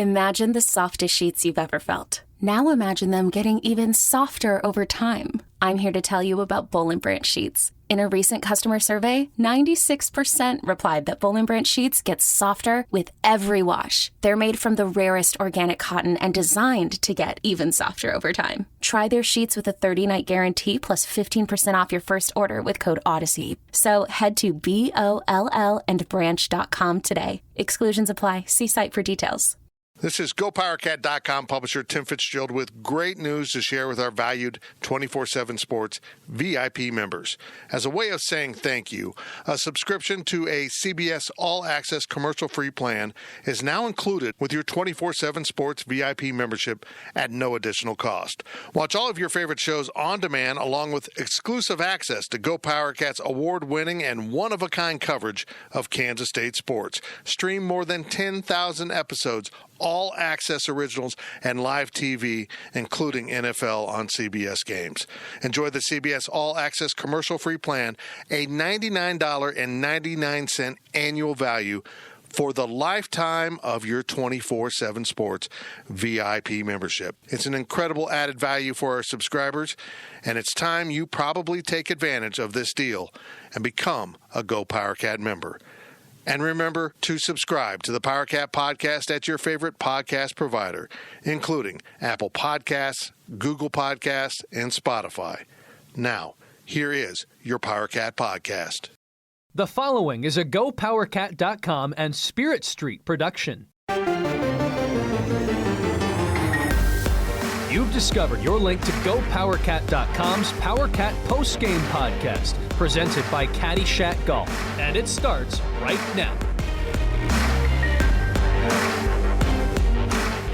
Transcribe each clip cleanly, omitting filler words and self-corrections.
Imagine the softest sheets you've ever felt. Now imagine them getting even softer over time. I'm here to tell you about Boll & Branch sheets. In a recent customer survey, 96% replied that Boll & Branch sheets get softer with every wash. They're made from the rarest organic cotton and designed to get even softer over time. Try their sheets with a 30-night guarantee plus 15% off your first order with code Odyssey. So head to BOLLandbranch.com today. Exclusions apply. See site for details. This is GoPowerCat.com publisher Tim Fitzgerald with great news to share with our valued 24/7 Sports VIP members. As a way of saying thank you, a subscription to a CBS All-Access commercial-free plan is now included with your 24/7 Sports VIP membership at no additional cost. Watch all of your favorite shows on demand along with exclusive access to GoPowerCat's award-winning and one-of-a-kind coverage of Kansas State sports. Stream more than 10,000 episodes, all access originals, and live TV, including NFL on CBS games. Enjoy the CBS All Access commercial-free plan, a $99.99 annual value for the lifetime of your 24/7 Sports VIP membership. It's an incredible added value for our subscribers, and it's time you probably take advantage of this deal and become a GoPowerCat member. And remember to subscribe to the PowerCat podcast at your favorite podcast provider, including Apple Podcasts, Google Podcasts, and Spotify. Now, here is your PowerCat podcast. The following is a GoPowerCat.com and Spirit Street production. You've discovered your link to GoPowerCat.com's PowerCat Postgame podcast, presented by Caddyshack Golf, and it starts right now.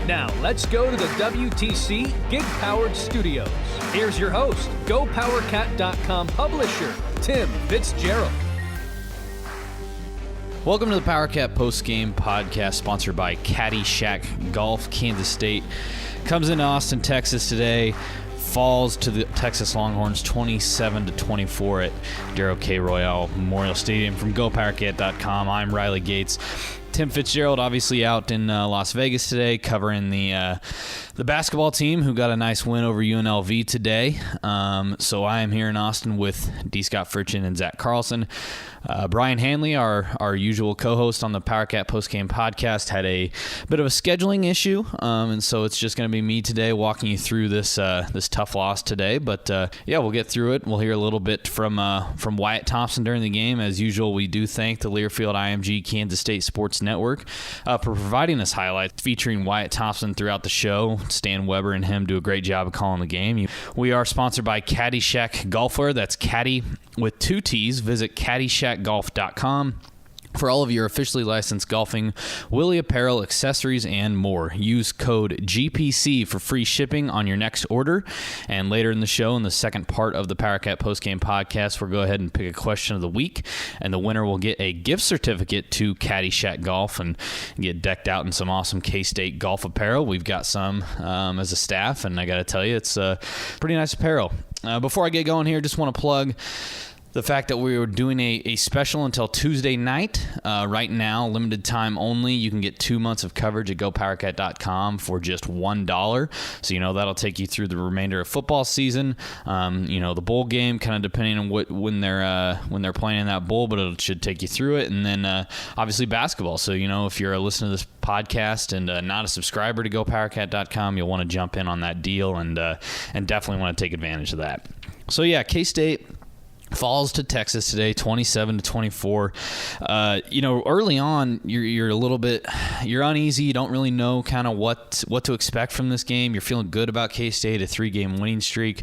Now, let's go to the WTC Gig-Powered Studios. Here's your host, GoPowerCat.com publisher, Tim Fitzgerald. Welcome to the PowerCat Postgame podcast, sponsored by Caddyshack Golf. Kansas State comes into Austin, Texas today, falls to the Texas Longhorns 27-24 at Darrell K. Royale Memorial Stadium. From GoPowerCat.com, I'm Riley Gates. Tim Fitzgerald obviously out in Las Vegas today covering the basketball team, who got a nice win over UNLV today. So I am here in Austin with D. Scott Fritchin and Zach Carlson. Brian Hanley, our usual co-host on the PowerCat Postgame podcast, had a bit of a scheduling issue, and so it's just going to be me today walking you through this tough loss today. But yeah, we'll get through it. We'll hear a little bit from Wyatt Thompson during the game. As usual, we do thank the Learfield IMG Kansas State Sports Network for providing us highlights featuring Wyatt Thompson throughout the show. Stan Weber and him do a great job of calling the game. We are sponsored by Caddyshack Golfwear. That's Caddy with 2 T's. Visit caddyshackgolf.com for all of your officially licensed golfing, Willie apparel, accessories, and more. Use code GPC for free shipping on your next order. And later in the show, in the second part of the PowerCat Postgame podcast, we'll go ahead and pick a question of the week, and the winner will get a gift certificate to Caddyshack Golf and get decked out in some awesome K-State golf apparel. We've got some as a staff, and I got to tell you, it's pretty nice apparel. Before I get going here, just want to plug the fact that we were doing a special until Tuesday night. Right now, limited time only. You can get 2 months of coverage at GoPowerCat.com for just $1. So, that'll take you through the remainder of football season. The bowl game, kind of depending on when they're playing in that bowl, but it should take you through it. And then, obviously, basketball. So, if you're a listener to this podcast and not a subscriber to GoPowerCat.com, you'll want to jump in on that deal and definitely want to take advantage of that. So, yeah, K-State falls to Texas today, 27-24. Early on, you're a little bit, you're uneasy. You don't really know kind of what to expect from this game. You're feeling good about K-State, a 3-game winning streak.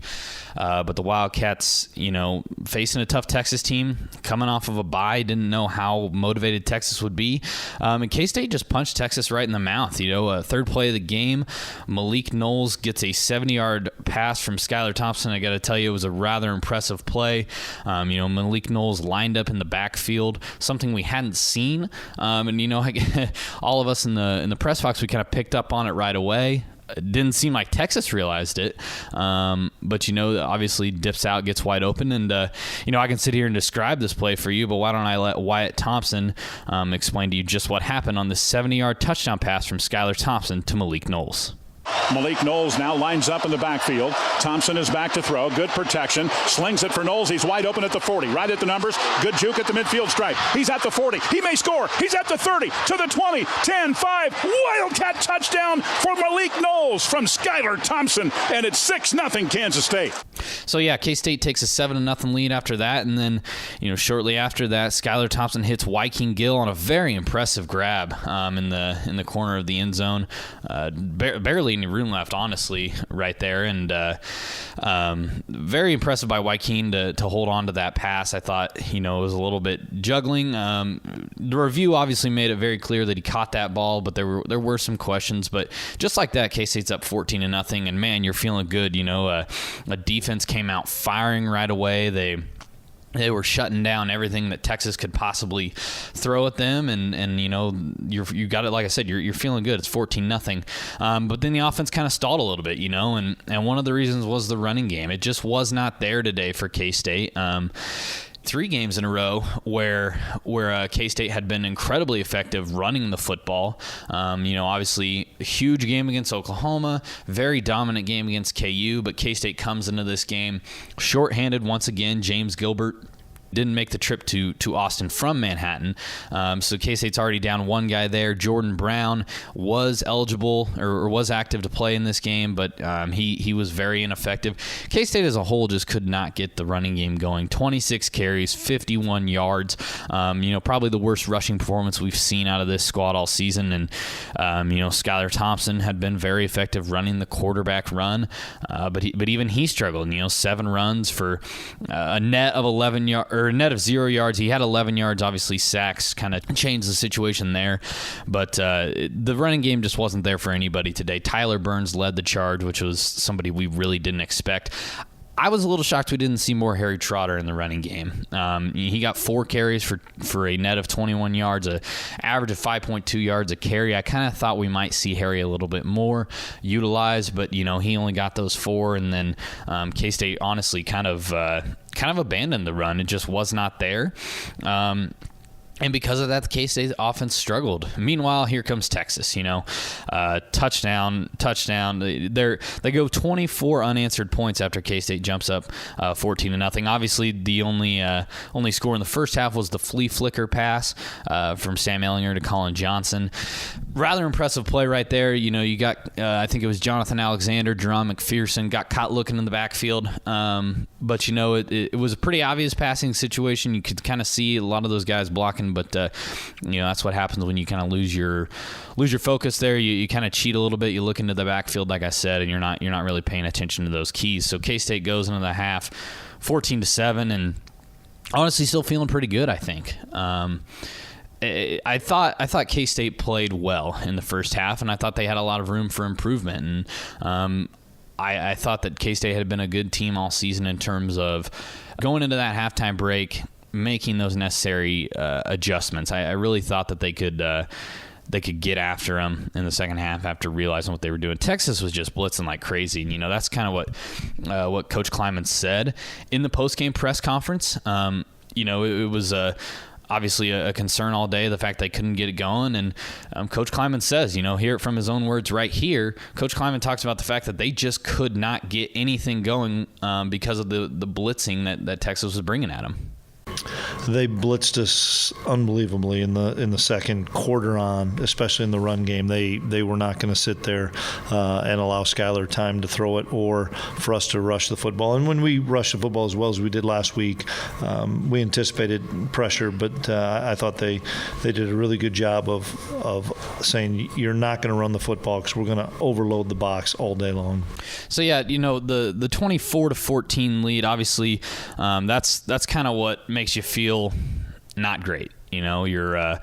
But the Wildcats, facing a tough Texas team, coming off of a bye, didn't know how motivated Texas would be. And K-State just punched Texas right in the mouth. Third play of the game, Malik Knowles gets a 70-yard pass from Skylar Thompson. I got to tell you, it was a rather impressive play. Malik Knowles lined up in the backfield, something we hadn't seen. All of us in the press box, we kind of picked up on it right away. It didn't seem like Texas realized it, but obviously dips out, gets wide open, and I can sit here and describe this play for you, but why don't I let Wyatt Thompson explain to you just what happened on this 70-yard touchdown pass from Skylar Thompson to Malik Knowles. Malik Knowles now lines up in the backfield. Thompson is back to throw. Good protection. Slings it for Knowles. He's wide open at the 40. Right at the numbers. Good juke at the midfield stripe. He's at the 40. He may score. He's at the 30. To the 20. 10, 5. Wildcat touchdown for Malik Knowles from Skylar Thompson. And it's 6-0 Kansas State. So, yeah, K-State takes a 7-0 lead after that. And then, shortly after that, Skylar Thompson hits Wyking Gill on a very impressive grab in the corner of the end zone. Barely any room left, honestly, right there. And very impressive by Wyking to hold on to that pass. I thought, it was a little bit juggling. The review obviously made it very clear that he caught that ball, but there were some questions. But just like that, K-State's up 14-0, and man, you're feeling good. A defense came out firing right away. They were shutting down everything that Texas could possibly throw at them, and you got it. Like I said, you're feeling good. It's 14-0, but then the offense kind of stalled a little bit, and one of the reasons was the running game. It just was not there today for K-State. 3 games in a row where K-State had been incredibly effective running the football. Obviously a huge game against Oklahoma, very dominant game against KU, but K-State comes into this game shorthanded once again. James Gilbert didn't make the trip to Austin from Manhattan. So K-State's already down one guy there. Jordan Brown was eligible or was active to play in this game, but he was very ineffective. K-State as a whole just could not get the running game going. 26 carries, 51 yards. Probably the worst rushing performance we've seen out of this squad all season. And, Skylar Thompson had been very effective running the quarterback run, but even he struggled. 7 runs for a net of 11 yards, or a net of 0 yards. He had 11 yards. Obviously, sacks kind of changed the situation there. But the running game just wasn't there for anybody today. Tyler Burns led the charge, which was somebody we really didn't expect. I was a little shocked we didn't see more Harry Trotter in the running game. He got 4 carries for a net of 21 yards, an average of 5.2 yards a carry. I kind of thought we might see Harry a little bit more utilized, but he only got those 4, and then K-State honestly kind of abandoned the run. It just was not there. And because of that, the K-State offense struggled. Meanwhile, here comes Texas, touchdown. They go 24 unanswered points after K-State jumps up 14-0. Obviously, the only score in the first half was the flea flicker pass from Sam Ehlinger to Colin Johnson. Rather impressive play right there. You got, I think it was Jonathan Alexander, Jerron McPherson got caught looking in the backfield. But, it was a pretty obvious passing situation. You could kind of see a lot of those guys blocking. But that's what happens when you kind of lose your focus there. You kind of cheat a little bit. You look into the backfield, like I said, and you're not really paying attention to those keys. So K-State goes into the half 14-7, and honestly still feeling pretty good, I think. I thought K-State played well in the first half, and I thought they had a lot of room for improvement. And I thought that K-State had been a good team all season in terms of going into that halftime break, making those necessary adjustments. I really thought that they could get after them in the second half after realizing what they were doing. Texas was just blitzing like crazy, and that's kind of what Coach Kleiman said in the postgame press conference. It was obviously a concern all day, the fact they couldn't get it going. And Coach Kleiman says, hear it from his own words right here. Coach Kleiman talks about the fact that they just could not get anything going because of the blitzing that Texas was bringing at them. They blitzed us unbelievably in the second quarter on, especially in the run game. They were not going to sit there and allow Skylar time to throw it or for us to rush the football. And when we rushed the football as well as we did last week, we anticipated pressure, but I thought they did a really good job of saying you're not going to run the football because we're going to overload the box all day long. So yeah, the 24-14 lead, obviously, that's kind of what makes you feel not great. You're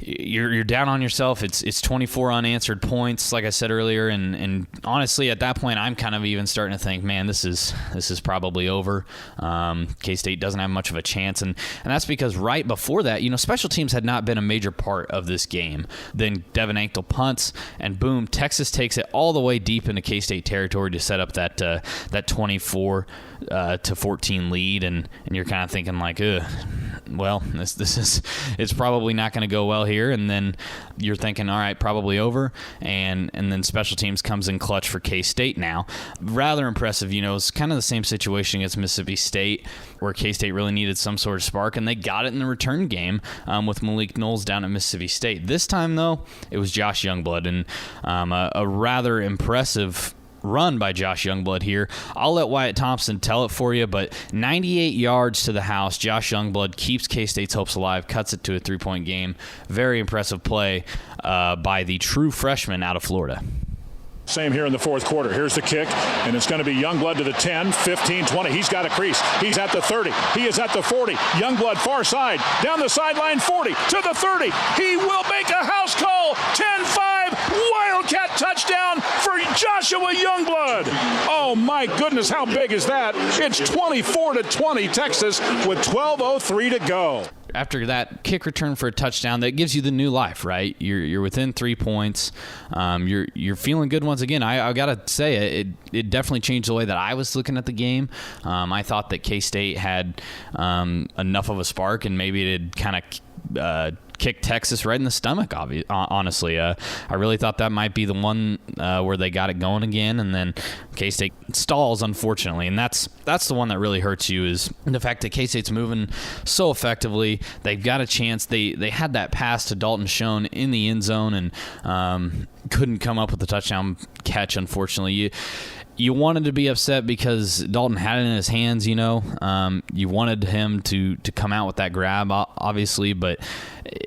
you're down on yourself. It's 24 unanswered points, like I said earlier, and honestly, at that point, I'm kind of even starting to think, man, this is probably over. K-State doesn't have much of a chance, and that's because right before that, special teams had not been a major part of this game. Then Devin Ankle punts, and boom, Texas takes it all the way deep into K-State territory to set up that 24-14 lead, and you're kind of thinking like, well, it's probably not going to go well here. And then you're thinking, all right, probably over. And then special teams comes in clutch for K-State now. Rather impressive. It's kind of the same situation against Mississippi State, where K-State really needed some sort of spark, and they got it in the return game with Malik Knowles down at Mississippi State. This time, though, it was Josh Youngblood, and a rather impressive run by Josh Youngblood here. I'll let Wyatt Thompson tell it for you, but 98 yards to the house. Josh Youngblood keeps K-State's hopes alive, cuts it to a 3-point game. Very impressive play by the true freshman out of Florida. Same here in the fourth quarter. Here's the kick, and it's going to be Youngblood to the 10, 15, 20. He's got a crease. He's at the 30. He is at the 40. Youngblood far side, down the sideline, 40 to the 30. He will make a house call. 10-5, Wildcat touchdown for Joshua Youngblood. Oh my goodness, how big is that? It's 24-20 Texas with 12:03 to go. After that kick return for a touchdown, that gives you the new life, right? You're within 3 points. You're feeling good once again. I gotta say, it definitely changed the way that I was looking at the game. I thought that K-State had enough of a spark, and maybe it'd kind of kick Texas right in the stomach, honestly. I really thought that might be the one where they got it going again, and then K-State stalls, unfortunately, and that's the one that really hurts you, is the fact that K-State's moving so effectively. They've got a chance. They had that pass to Dalton Schoen in the end zone, and couldn't come up with the touchdown catch, unfortunately. You wanted to be upset because Dalton had it in his hands, you wanted him to come out with that grab, obviously, but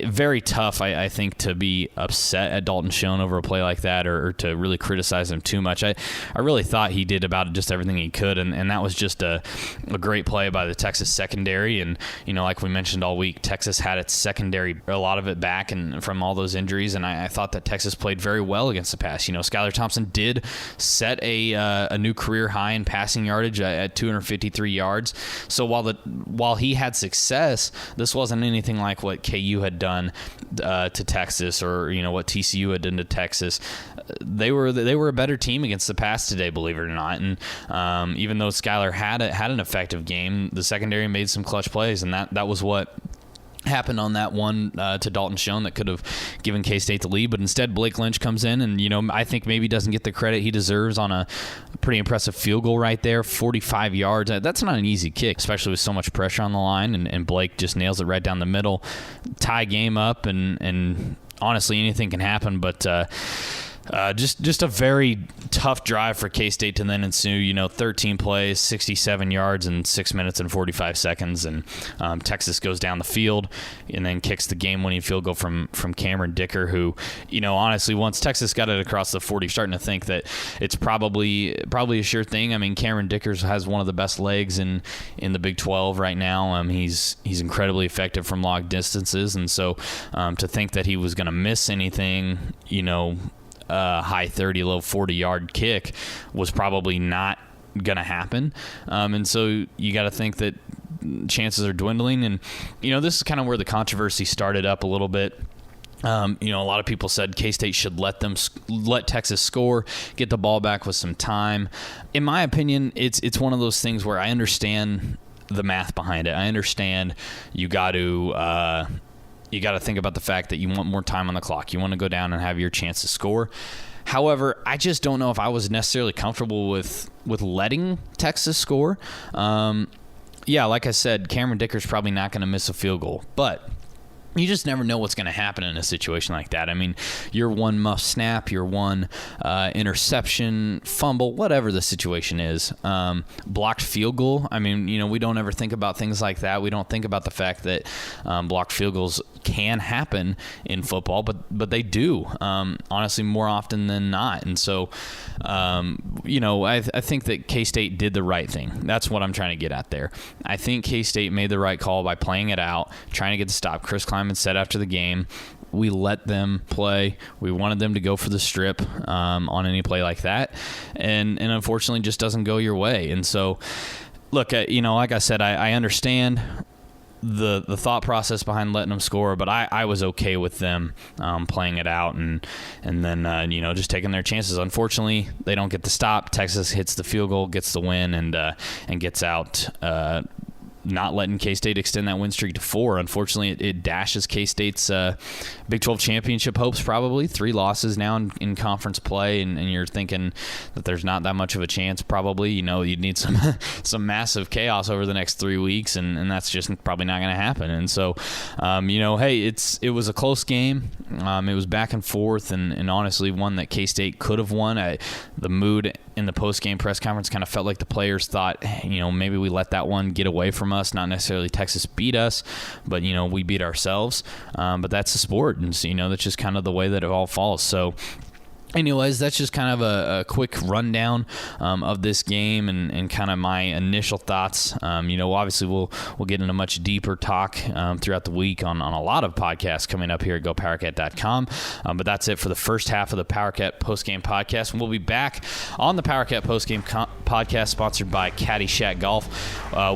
very tough, I think, to be upset at Dalton Schoen over a play like that, or to really criticize him too much. I really thought he did about just everything he could, and that was just a great play by the Texas secondary. And, like we mentioned all week, Texas had its secondary, a lot of it back and from all those injuries, and I thought that Texas played very well against the pass. Skylar Thompson did set a new career high in passing yardage at 253 yards. So while he had success, this wasn't anything like what KU had done to Texas, or what TCU had done to Texas. They were a better team against the pass today, believe it or not. And even though Skylar had an effective game, the secondary made some clutch plays, and that was what happened on that one to Dalton Schoen that could have given K-State the lead. But instead, Blake Lynch comes in and, I think maybe doesn't get the credit he deserves on a pretty impressive field goal right there, 45 yards. That's not an easy kick, especially with so much pressure on the line, and Blake just nails it right down the middle. Tie game up, and honestly, anything can happen, but just a very tough drive for K-State to then ensue. 13 plays, 67 yards in 6 minutes and 45 seconds, and Texas goes down the field and then kicks the game-winning field goal from Cameron Dicker, who, honestly, once Texas got it across the 40, starting to think that it's probably a sure thing. I mean, Cameron Dicker has one of the best legs in the Big 12 right now. He's incredibly effective from long distances, and so to think that he was going to miss anything, high 30, low 40-yard kick was probably not going to happen. And so you got to think that chances are dwindling. And, this is kind of where the controversy started up a little bit. A lot of people said K-State should let Texas score, get the ball back with some time. In my opinion, it's one of those things where I understand the math behind it. I understand you got to think about the fact that you want more time on the clock. You want to go down and have your chance to score. However, I just don't know if I was necessarily comfortable with letting Texas score. Like I said, Cameron Dicker's probably not going to miss a field goal, but you just never know what's going to happen in a situation like that. I mean, your one muff snap, your one interception, fumble, whatever the situation is, blocked field goal. I mean, we don't ever think about things like that. We don't think about the fact that blocked field goals can happen in football, but they do, honestly, more often than not. And so, I think that K-State did the right thing. That's what I'm trying to get at there. I think K-State made the right call by playing it out, trying to get the stop. Chris Kleiman said after the game, we let them play. We wanted them to go for the strip on any play like that, and unfortunately, just doesn't go your way. And so, look, like I said, I understand the thought process behind letting them score, but I was okay with them playing it out and then just taking their chances. Unfortunately, they don't get the stop. Texas hits the field goal, gets the win, and gets out. Not letting K-State extend that win streak to 4. Unfortunately, it dashes K-State's Big 12 championship hopes probably. 3 losses now in conference play, and you're thinking that there's not that much of a chance probably. You'd need some massive chaos over the next 3 weeks, and that's just probably not going to happen. And so, hey, it was a close game. It was back and forth, and honestly one that K-State could have won. The mood in the post-game press conference kind of felt like the players thought, maybe we let that one get away from us. Not necessarily Texas beat us, but we beat ourselves. But that's the sport, and so, that's just kind of the way that it all falls. So anyways, that's just kind of a quick rundown of this game and kind of my initial thoughts. Obviously we'll get into much deeper talk throughout the week on a lot of podcasts coming up here at GoPowerCat.com. But that's it for the first half of the PowerCat Postgame Podcast. And we'll be back on the PowerCat Postgame Podcast sponsored by Caddyshack Golf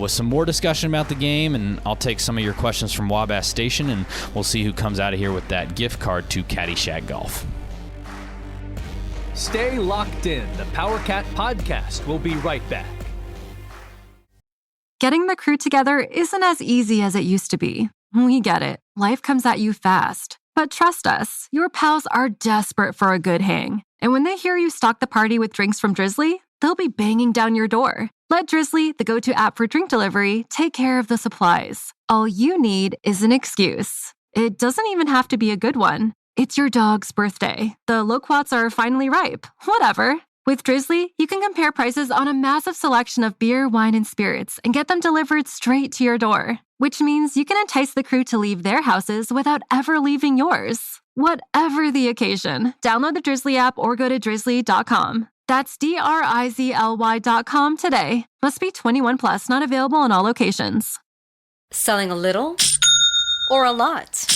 with some more discussion about the game, and I'll take some of your questions from Wabash Station, and we'll see who comes out of here with that gift card to Caddyshack Golf. Stay locked in. The PowerCat Podcast will be right back. Getting the crew together isn't as easy as it used to be. We get it. Life comes at you fast. But trust us, your pals are desperate for a good hang. And when they hear you stock the party with drinks from Drizzly, they'll be banging down your door. Let Drizzly, the go-to app for drink delivery, take care of the supplies. All you need is an excuse. It doesn't even have to be a good one. It's your dog's birthday. The loquats are finally ripe. Whatever. With Drizzly, you can compare prices on a massive selection of beer, wine, and spirits and get them delivered straight to your door. Which means you can entice the crew to leave their houses without ever leaving yours. Whatever the occasion, download the Drizzly app or go to drizzly.com. That's DRIZLY.com today. Must be 21 plus, not available in all locations. Selling a little or a lot?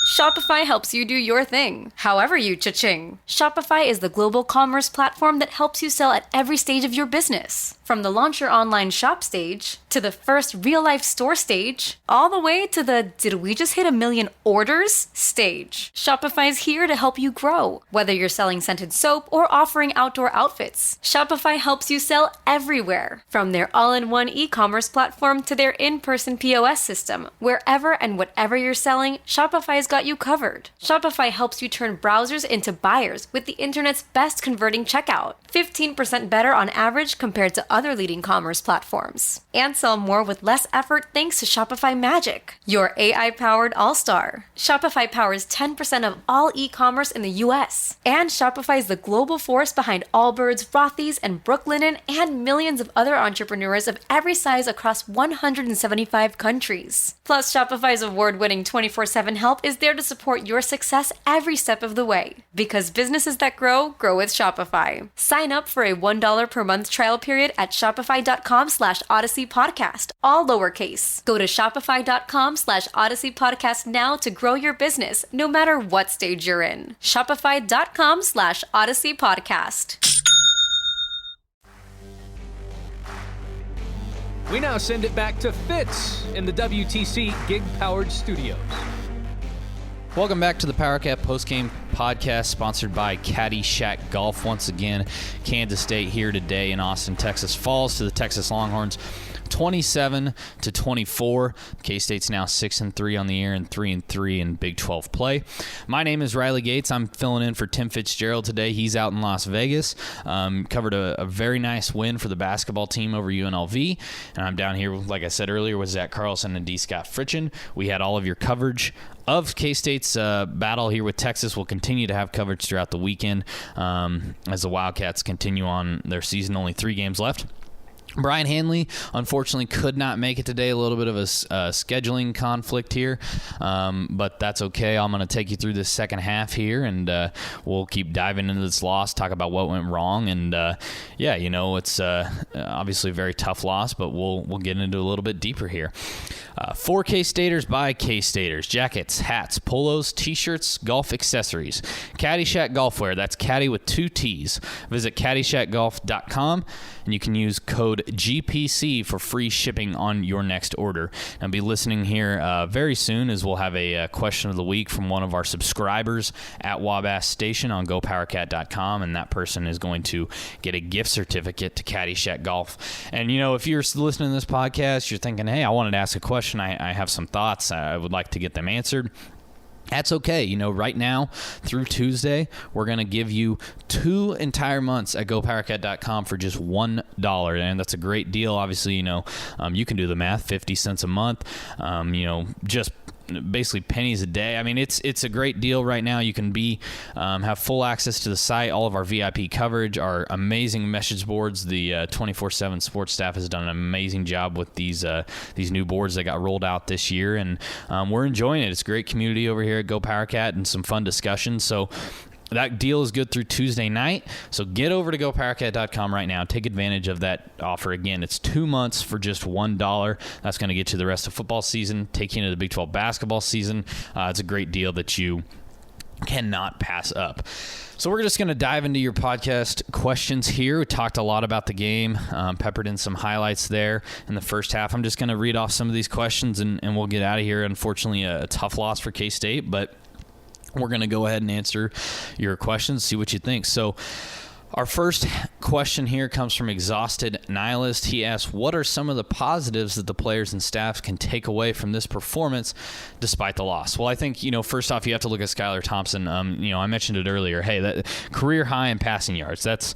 Shopify helps you do your thing, however you cha-ching. Shopify is the global commerce platform that helps you sell at every stage of your business. From the launch your online shop stage, to the first real-life store stage, all the way to the did we just hit 1 million orders stage. Shopify's here to help you grow. Whether you're selling scented soap or offering outdoor outfits, Shopify helps you sell everywhere. From their all-in-one e-commerce platform to their in-person POS system, wherever and whatever you're selling, Shopify's got you covered. Shopify helps you turn browsers into buyers with the internet's best converting checkout. 15% better on average compared to other leading commerce platforms. And sell more with less effort thanks to Shopify Magic, your AI-powered all-star. Shopify powers 10% of all e-commerce in the US. And Shopify is the global force behind Allbirds, Rothy's, and Brooklinen, and millions of other entrepreneurs of every size across 175 countries. Plus, Shopify's award-winning 24/7 help is there to support your success every step of the way. Because businesses that grow with Shopify. Sign up for a $1 per month trial period at shopify.com/Odyssey Podcast, all lowercase. Go to shopify.com/Odyssey Podcast now to grow your business, no matter what stage you're in. Shopify.com/Odyssey Podcast. We now send it back to Fitz in the WTC gig-powered studios. Welcome back to the PowerCat Postgame Podcast, sponsored by Caddyshack Golf. Once again, Kansas State here today in Austin, Texas, falls to the Texas Longhorns 27-24. K-State's now 6-3 on the year and 3-3 in Big 12 play. My name is Riley Gates. I'm filling in for Tim Fitzgerald today. He's out in Las Vegas. Covered a very nice win for the basketball team over UNLV. And I'm down here, like I said earlier, with Zach Carlson and D. Scott Fritchen. We had all of your coverage of K-State's battle here with Texas. We'll continue to have coverage throughout the weekend as the Wildcats continue on their season. Only 3 games left. Brian Hanley, unfortunately, could not make it today. A little bit of a scheduling conflict here, but that's okay. I'm going to take you through this second half here, and we'll keep diving into this loss, talk about what went wrong, and it's obviously a very tough loss, but we'll get into a little bit deeper here. For K-Staters by K-Staters. Jackets, hats, polos, t-shirts, golf accessories. Caddyshack Golfwear. That's Caddy with 2 T's. Visit caddyshackgolf.com, and you can use code GPC for free shipping on your next order. And I'll be listening here very soon, as we'll have a question of the week from one of our subscribers at Wabash Station on GoPowerCat.com, and that person is going to get a gift certificate to Caddyshack Golf. And, if you're listening to this podcast, you're thinking, hey, I wanted to ask a question. I have some thoughts. I would like to get them answered. That's okay. Right now through Tuesday, we're going to give you 2 entire months at GoPowerCat.com for just $1. And that's a great deal. Obviously, you can do the math, 50 cents a month, just basically pennies a day. I mean, it's a great deal right now. You can have full access to the site, all of our VIP coverage, our amazing message boards. The 24/7 sports staff has done an amazing job with these new boards that got rolled out this year, and we're enjoying it. It's a great community over here at Go Power Cat and some fun discussions. So that deal is good through Tuesday night. So get over to GoPowerCat.com right now. Take advantage of that offer. Again, it's 2 months for just $1. That's going to get you the rest of football season, take you into the Big 12 basketball season. It's a great deal that you cannot pass up. So we're just going to dive into your podcast questions here. We talked a lot about the game, peppered in some highlights there in the first half. I'm just going to read off some of these questions, and we'll get out of here. Unfortunately, a tough loss for K-State, but we're going to go ahead and answer your questions, see what you think. So our first question here comes from Exhausted Nihilist. He asks, what are some of the positives that the players and staff can take away from this performance despite the loss? Well, I think, first off, you have to look at Skylar Thompson. I mentioned it earlier. Hey, that career high in passing yards. That's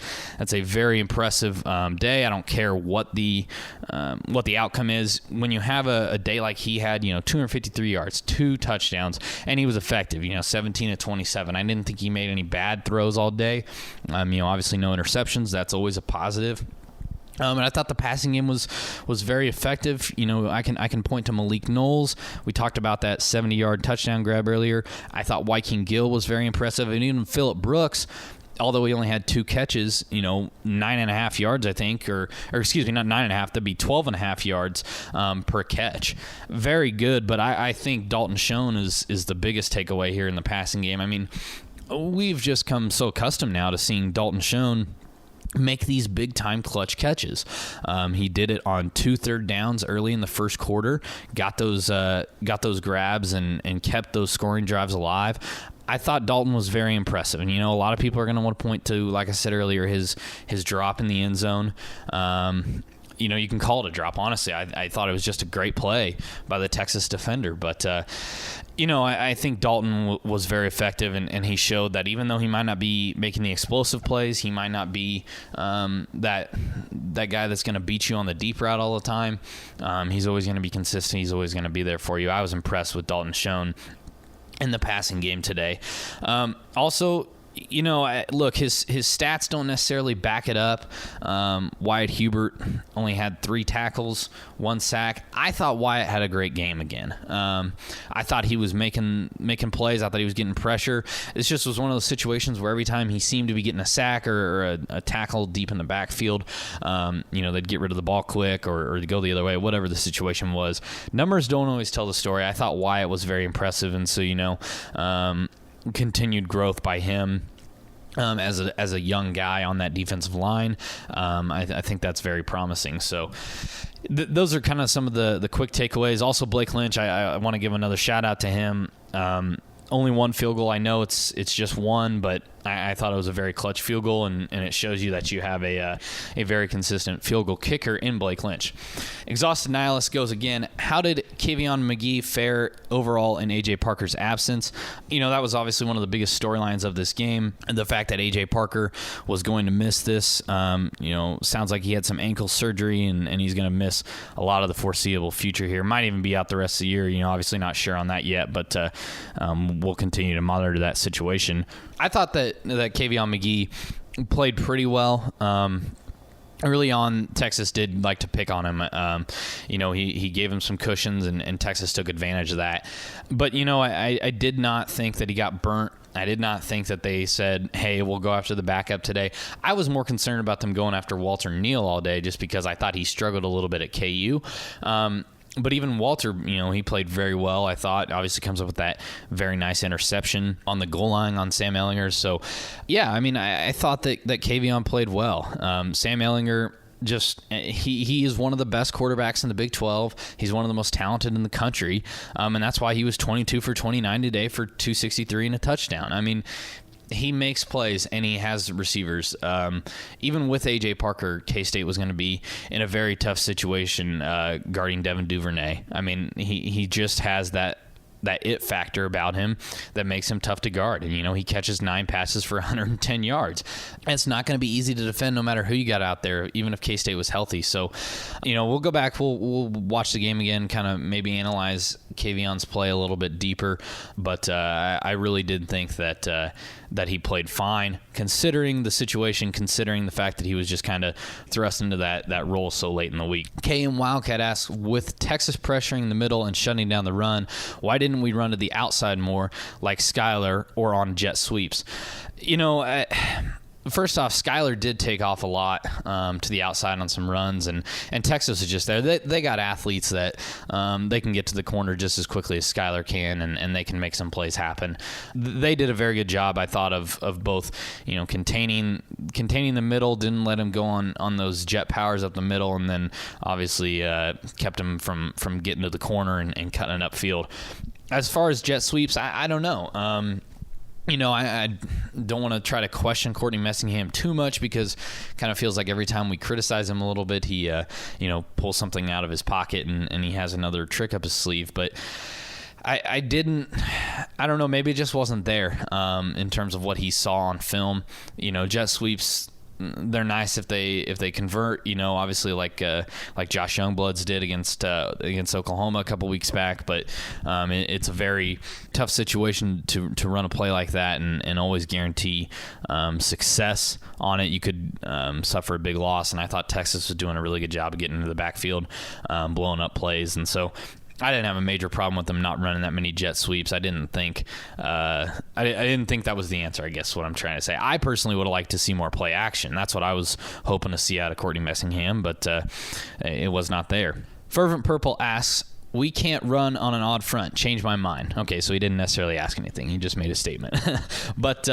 a very impressive day. I don't care what the outcome is. When you have a day like he had, 253 yards, 2 touchdowns, and he was effective, 17 of 27. I didn't think he made any bad throws all day. Obviously no interceptions. That's always a positive. And I thought the passing game was very effective. I can point to Malik Knowles. We talked about that 70-yard touchdown grab earlier. I thought Wyking Gill was very impressive, and even Phillip Brooks, although he only had 2 catches, 9.5 yards, I think, or excuse me, not 9.5, that'd be 12.5 yards per catch. Very good, but I think Dalton Schoen is the biggest takeaway here in the passing game. I mean, we've just come so accustomed now to seeing Dalton Schoen make these big-time clutch catches. He did it on 2 third downs early in the first quarter, got those grabs and kept those scoring drives alive. I thought Dalton was very impressive. And, a lot of people are going to want to point to, like I said earlier, his drop in the end zone. You can call it a drop. Honestly, I thought it was just a great play by the Texas defender. But, I think Dalton was very effective, and he showed that even though he might not be making the explosive plays, he might not be that guy that's going to beat you on the deep route all the time. He's always going to be consistent. He's always going to be there for you. I was impressed with Dalton Schoen in the passing game today. Also, look, his stats don't necessarily back it up. Wyatt Hubert only had 3 tackles, 1 sack. I thought Wyatt had a great game again. I thought he was making plays. I thought he was getting pressure. This just was one of those situations where every time he seemed to be getting a sack or a tackle deep in the backfield, they'd get rid of the ball quick or go the other way, whatever the situation was. Numbers don't always tell the story. I thought Wyatt was very impressive, and so, continued growth by him as a young guy on that defensive line. I think that's very promising. So those are kind of some of the quick takeaways. Also, Blake Lynch, I want to give another shout out to him. Only 1 field goal. I know it's just 1, but I thought it was a very clutch field goal, and it shows you that you have a very consistent field goal kicker in Blake Lynch. Exhausted Nihilist goes again. How did Kavion McGee fare overall in A.J. Parker's absence? That was obviously one of the biggest storylines of this game. And the fact that A.J. Parker was going to miss this, sounds like he had some ankle surgery, and he's going to miss a lot of the foreseeable future here. Might even be out the rest of the year. Obviously not sure on that yet, but we'll continue to monitor that situation. I thought that Kavion McGee played pretty well. Early on, Texas did like to pick on him. He gave him some cushions, and Texas took advantage of that. But, I did not think that he got burnt. I did not think that they said, hey, we'll go after the backup today. I was more concerned about them going after Walter Neal all day just because I thought he struggled a little bit at KU. But even Walter, he played very well, I thought. Obviously comes up with that very nice interception on the goal line on Sam Ehlinger. So, yeah, I thought that Kavion played well. Sam Ehlinger, he is one of the best quarterbacks in the Big 12. He's one of the most talented in the country. And that's why he was 22 for 29 today for 263 and a touchdown. He makes plays, and he has receivers. Even with A.J. Parker, K-State was going to be in a very tough situation guarding Devin Duvernay. He just has that it factor about him that makes him tough to guard. And, he catches 9 passes for 110 yards. And it's not going to be easy to defend no matter who you got out there, even if K-State was healthy. So, we'll go back. We'll watch the game again, kind of maybe analyze Kavion's play a little bit deeper. But I really did think that he played fine, considering the situation, considering the fact that he was just kind of thrust into that role so late in the week. KM Wildcat asks, with Texas pressuring the middle and shutting down the run, why didn't we run to the outside more like Skyler or on jet sweeps? First off, Skyler did take off a lot to the outside on some runs, and Texas is just there. They got athletes that they can get to the corner just as quickly as Skyler can, and they can make some plays happen. They did a very good job, I thought, of both, containing the middle, didn't let him go on those jet powers up the middle, and then obviously kept him from getting to the corner and cutting it upfield. As far as jet sweeps, I don't know. I don't want to try to question Courtney Messingham too much because it kind of feels like every time we criticize him a little bit, he, pulls something out of his pocket and he has another trick up his sleeve. But I don't know, maybe it just wasn't there in terms of what he saw on film. Jet sweeps, they're nice if they convert, obviously like Josh Youngbloods did against Oklahoma a couple weeks back, but it's a very tough situation to run a play like that and always guarantee success on it. You could suffer a big loss, and I thought Texas was doing a really good job of getting into the backfield, blowing up plays, and so I didn't have a major problem with them not running that many jet sweeps. I didn't think I didn't think that was the answer, I guess, what I'm trying to say. I personally would have liked to see more play action. That's what I was hoping to see out of Courtney Messingham, but it was not there. Fervent Purple asks, we can't run on an odd front. Change my mind. Okay, so he didn't necessarily ask anything. He just made a statement. But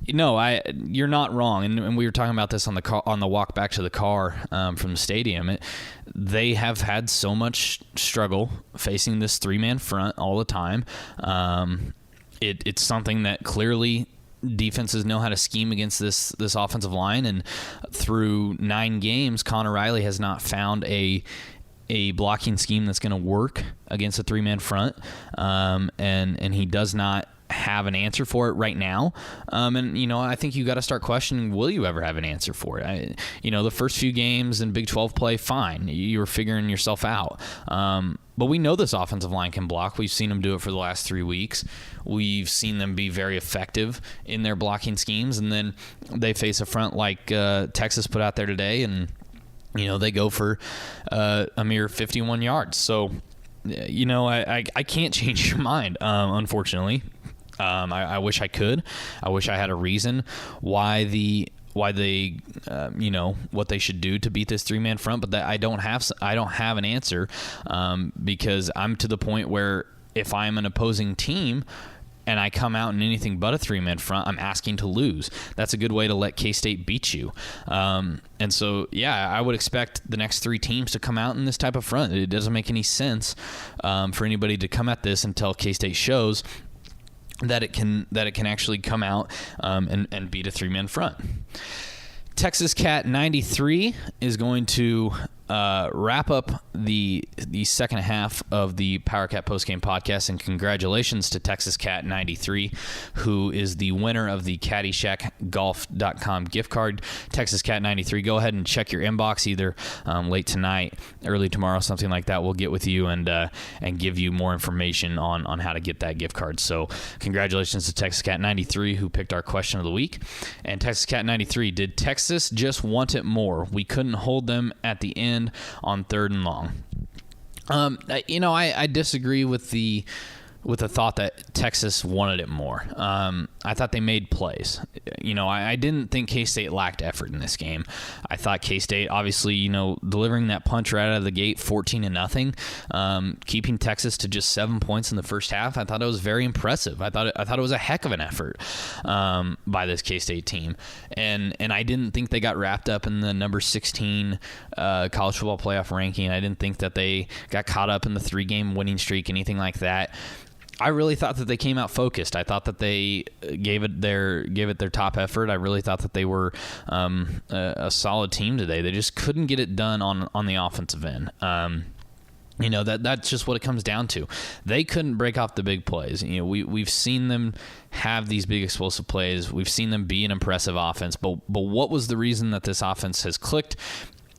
no, you're not wrong. And we were talking about this on the walk back to the car from the stadium. They have had so much struggle facing this 3-man front all the time. It's something that clearly defenses know how to scheme against this offensive line. And through 9 games, Connor Riley has not found a blocking scheme that's going to work against a 3-man front, and he does not have an answer for it right now. And I think you got to start questioning, will you ever have an answer for it? The first few games in Big 12 play, fine, you were figuring yourself out. But we know this offensive line can block. We've seen them do it for the last 3 weeks. We've seen them be very effective in their blocking schemes, and then they face a front like Texas put out there today, and they go for a mere 51 yards. So, I can't change your mind, unfortunately. I wish I could. I wish I had a reason why they what they should do to beat this 3-man front, but that I don't have an answer because I'm to the point where if I'm an opposing team and I come out in anything but a 3-man front, I'm asking to lose. That's a good way to let K-State beat you. And so, yeah, I would expect the next 3 teams to come out in this type of front. It doesn't make any sense for anybody to come at this until K-State shows that it can actually come out and beat a 3-man front. Texas Cat 93 is going to wrap up the second half of the PowerCat Postgame podcast, and congratulations to Texas Cat 93, who is the winner of the CaddyshackGolf.com gift card. Texas Cat 93, go ahead and check your inbox either late tonight, early tomorrow, something like that. We'll get with you and give you more information on how to get that gift card. So congratulations to Texas Cat 93, who picked our question of the week. And Texas Cat 93, did Texas just want it more? We couldn't hold them at the end on 3rd and long. I disagree with the thought that Texas wanted it more. I thought they made plays. I didn't think K-State lacked effort in this game. I thought K-State, obviously, delivering that punch right out of the gate, 14-0, keeping Texas to just 7 points in the first half. I thought it was very impressive. I thought it was a heck of an effort by this K-State team, and I didn't think they got wrapped up in the number 16 college football playoff ranking. I didn't think that they got caught up in the 3-game winning streak, anything like that. I really thought that they came out focused. I thought that they gave it their top effort. I really thought that they were a solid team today. They just couldn't get it done on the offensive end. That's just what it comes down to. They couldn't break off the big plays. We've seen them have these big explosive plays. We've seen them be an impressive offense. But what was the reason that this offense has clicked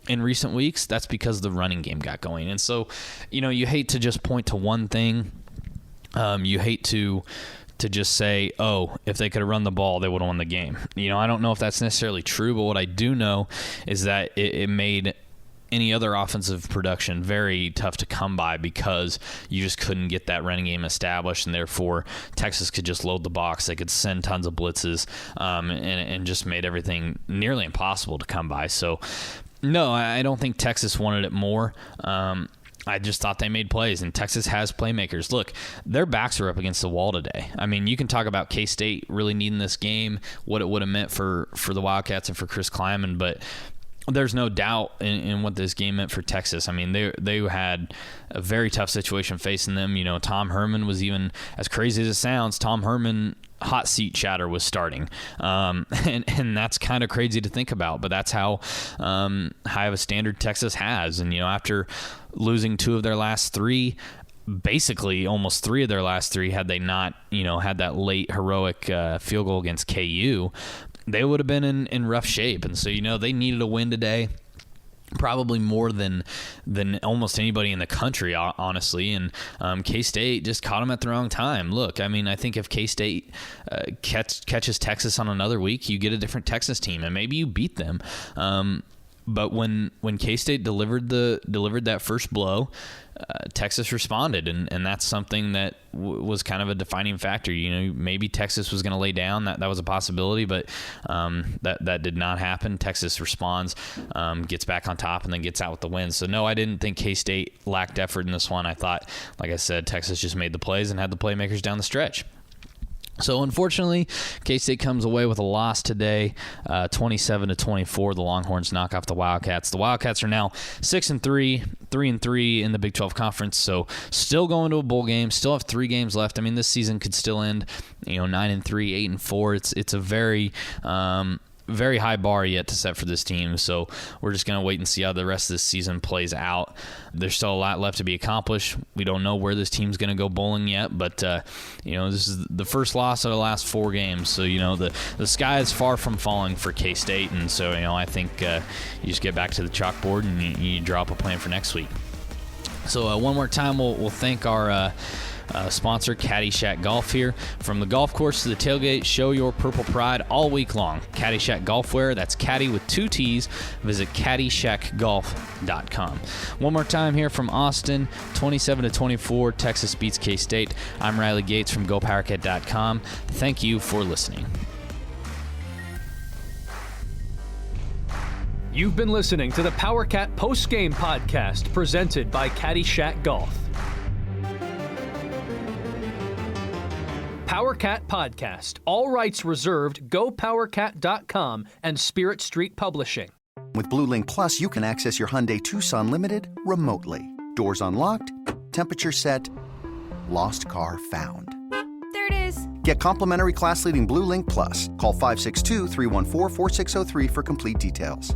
in recent weeks? That's because the running game got going. And so, you hate to just point to one thing. You hate to just say, oh, if they could have run the ball, they would have won the game. I don't know if that's necessarily true, but what I do know is that it made any other offensive production very tough to come by because you just couldn't get that running game established, and therefore Texas could just load the box. They could send tons of blitzes and just made everything nearly impossible to come by. So, no, I don't think Texas wanted it more. I just thought they made plays, and Texas has playmakers. Look, their backs are up against the wall today. I mean, you can talk about K-State really needing this game, what it would have meant for the Wildcats and for Chris Kleiman, but there's no doubt in what this game meant for Texas. I mean, they had a very tough situation facing them. Tom Herman was, even as crazy as it sounds, Tom Herman hot seat chatter was starting. And that's kind of crazy to think about, but that's how high of a standard Texas has. And, after losing 2 of their last 3, basically almost 3 of their last 3, had they not, had that late heroic field goal against KU, they would have been in rough shape. And so, they needed a win today, probably more than almost anybody in the country, honestly. And K-State just caught them at the wrong time. Look, I mean, I think if K-State catches Texas on another week, you get a different Texas team, and maybe you beat them. But when K-State delivered that first blow, Texas responded, and that's something that was kind of a defining factor. Maybe Texas was going to lay down. That was a possibility, but that did not happen. Texas responds, gets back on top, and then gets out with the win. So, no, I didn't think K-State lacked effort in this one. I thought, like I said, Texas just made the plays and had the playmakers down the stretch. So, unfortunately, K-State comes away with a loss today, 27-24. The Longhorns knock off the Wildcats. The Wildcats are now 6-3, 3-3 in the Big 12 Conference, so still going to a bowl game, still have 3 games left. I mean, this season could still end, 9-3, 8-4. It's a very very high bar yet to set for this team, so we're just going to wait and see how the rest of this season plays out. There's still a lot left to be accomplished. We don't know where this team's going to go bowling yet, but this is the first loss of the last 4 games, so the sky is far from falling for K-State, and so I think you just get back to the chalkboard and you draw up a plan for next week. So one more time, we'll thank our sponsor, Caddyshack Golf, here. From the golf course to the tailgate, show your purple pride all week long. Caddyshack Golfwear, that's Caddy with 2 T's. Visit CaddyshackGolf.com. One more time here from Austin, 27-24, Texas beats K-State. I'm Riley Gates from GoPowerCat.com. Thank you for listening. You've been listening to the PowerCat Postgame Podcast, presented by Caddyshack Golf. PowerCat Podcast. All rights reserved. GoPowerCat.com and Spirit Street Publishing. With Blue Link Plus, you can access your Hyundai Tucson Limited remotely. Doors unlocked, temperature set, lost car found. There it is. Get complimentary class-leading Blue Link Plus. Call 562-314-4603 for complete details.